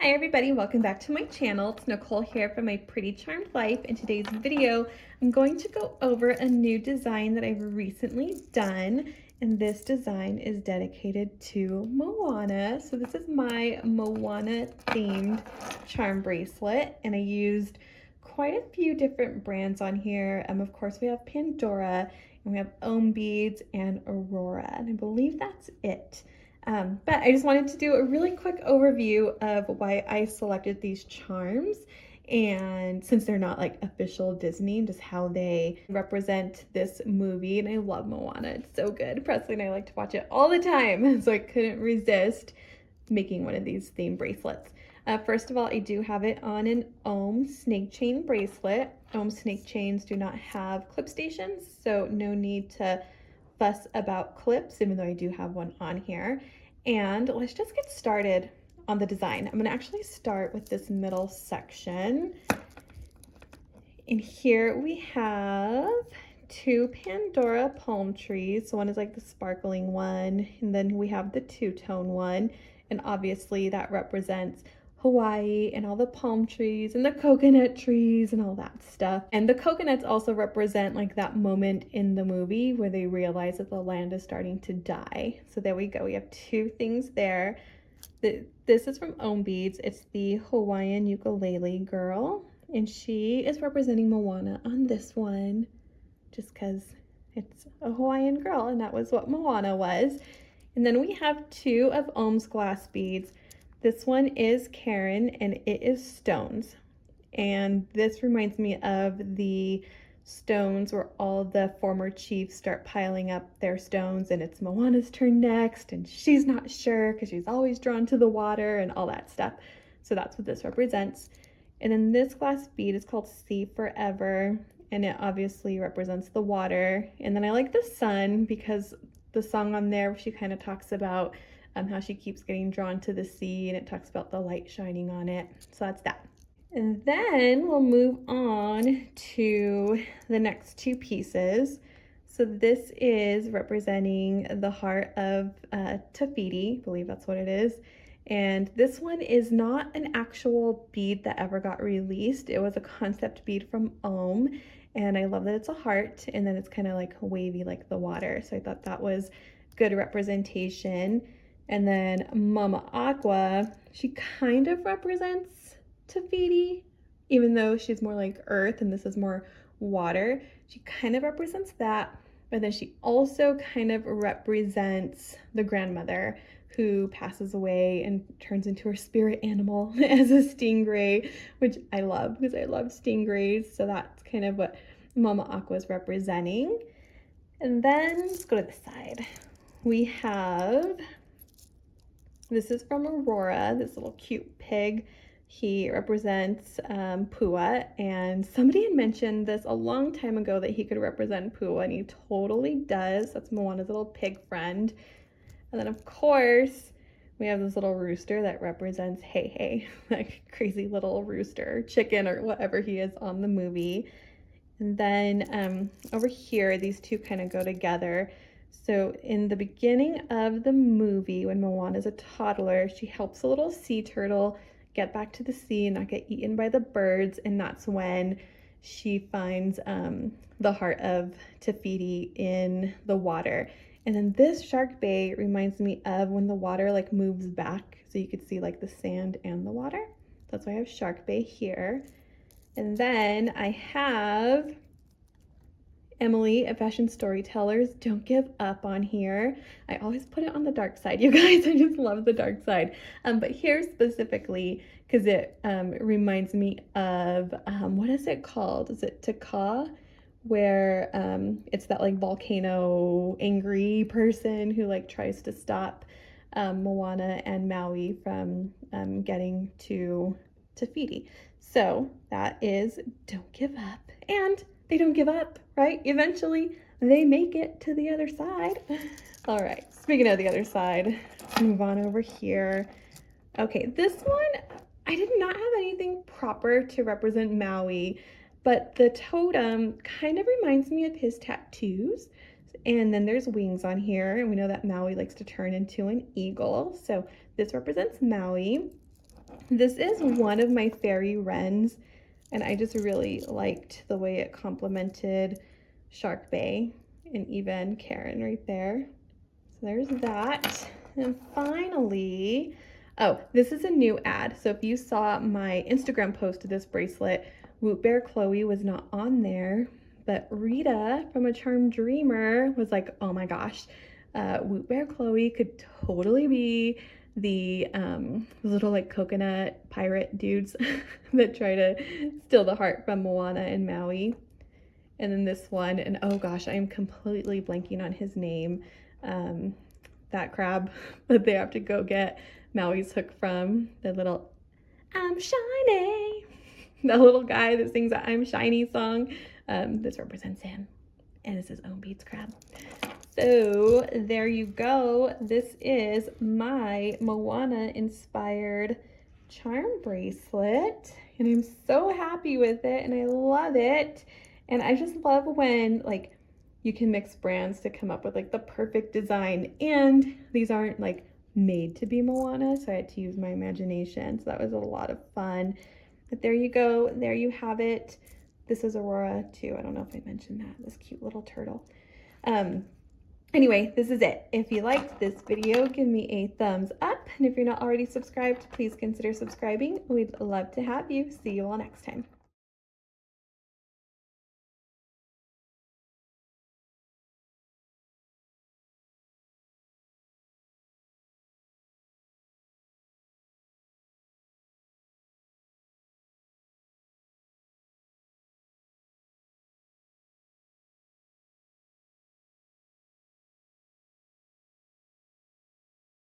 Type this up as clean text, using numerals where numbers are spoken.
Hi everybody, welcome back to my channel. It's Nicole here from My Pretty Charmed Life. In today's video, I'm going to go over a new design that I've recently done, and this design is dedicated to Moana. So this is my Moana themed charm bracelet, and I used quite a few different brands on here. Of course, we have Pandora, and we have Ohm beads and Aurora, and I believe that's it. But I just wanted to do a really quick overview of why I selected these charms, and since they're not like official Disney, just how they represent this movie. And I love Moana, it's so good. Presley and I like to watch it all the time, so I couldn't resist making one of these theme bracelets. First of all, I do have it on an Ohm snake chain bracelet. Ohm snake chains do not have clip stations, so no need to fuss about clips, even though I do have one on here. And let's just get started on the design. I'm gonna actually start with this middle section. And here we have two Pandora palm trees. So one is like the sparkling one, and then we have the two-tone one. And obviously that represents Hawaii and all the palm trees and the coconut trees and all that stuff. And the coconuts also represent like that moment in the movie where they realize that the land is starting to die. So there we go. We have two things there. This is from Ohm Beads. It's the Hawaiian ukulele girl, and she is representing Moana on this one just because it's a Hawaiian girl, and that was what Moana was. And then we have two of Ohm's glass beads. This one is Karen, and it is stones. And this reminds me of the stones where all the former chiefs start piling up their stones, and it's Moana's turn next, and she's not sure because she's always drawn to the water and all that stuff. So that's what this represents. And then this glass bead is called Sea Forever, and it obviously represents the water. And then I like the sun because the song on there, she kind of talks about how she keeps getting drawn to the sea, and it talks about the light shining on it. So that's that. And then we'll move on to the next two pieces. So this is representing the heart of Tafiti, I believe that's what it is. And this one is not an actual bead that ever got released. It was a concept bead from Ohm, and I love that it's a heart, and then it's kind of like wavy like the water. So I thought that was good representation. And then Mama Aqua, she kind of represents Tafiti, even though she's more like earth and this is more water. She kind of represents that, but then she also kind of represents the grandmother who passes away and turns into her spirit animal as a stingray, which I love because I love stingrays. So that's kind of what Mama Aqua is representing. And then let's go to the side. We have, this is from Aurora, this little cute pig. He represents Pua, and somebody had mentioned this a long time ago that he could represent Pua, and he totally does. That's Moana's little pig friend. And then of course, we have this little rooster that represents Hey Hey, like crazy little rooster, chicken, or whatever he is on the movie. And then over here, these two kind of go together. So in the beginning of the movie, when Moana is a toddler, she helps a little sea turtle get back to the sea and not get eaten by the birds, and that's when she finds the heart of Tafiti in the water. And then this shark bay reminds me of when the water like moves back, so you could see like the sand and the water. That's why I have shark bay here. And then I have Emily at Fashion Storytellers, Don't Give Up on here. I always put it on the dark side, you guys. I just love the dark side. But here specifically, because it reminds me of, what is it called? Is it Taka? Where it's that like volcano angry person who like tries to stop Moana and Maui from getting to Tafiti. So that is Don't Give Up. And they don't give up, right? Eventually they make it to the other side. All right, speaking of the other side, let's move on over here. Okay, this one, I did not have anything proper to represent Maui, but the totem kind of reminds me of his tattoos. And then there's wings on here, and we know that Maui likes to turn into an eagle. So this represents Maui. This is one of my fairy wrens, and I just really liked the way it complemented Shark Bay and even Karen right there. So there's that. And finally, oh, this is a new ad. So if you saw my Instagram post of this bracelet, Woot Bear Chloe was not on there, but Rita from A Charmed Dreamer was like, oh my gosh, Woot Bear Chloe could totally be the little like coconut pirate dudes that try to steal the heart from Moana and Maui. And then this one, and oh gosh, I am completely blanking on his name. That crab that they have to go get Maui's hook from, the little I'm shiny, the little guy that sings the I'm shiny song. This represents him, and it's his own beads crab. So there you go. This is my Moana inspired charm bracelet, and I'm so happy with it, and I love it. And I just love when like you can mix brands to come up with like the perfect design, and these aren't like made to be Moana, so I had to use my imagination. So that was a lot of fun. But there you go. There you have it. This is Aurora too. I don't know if I mentioned that, this cute little turtle. Anyway, this is it. If you liked this video, give me a thumbs up. And if you're not already subscribed, please consider subscribing. We'd love to have you. See you all next time.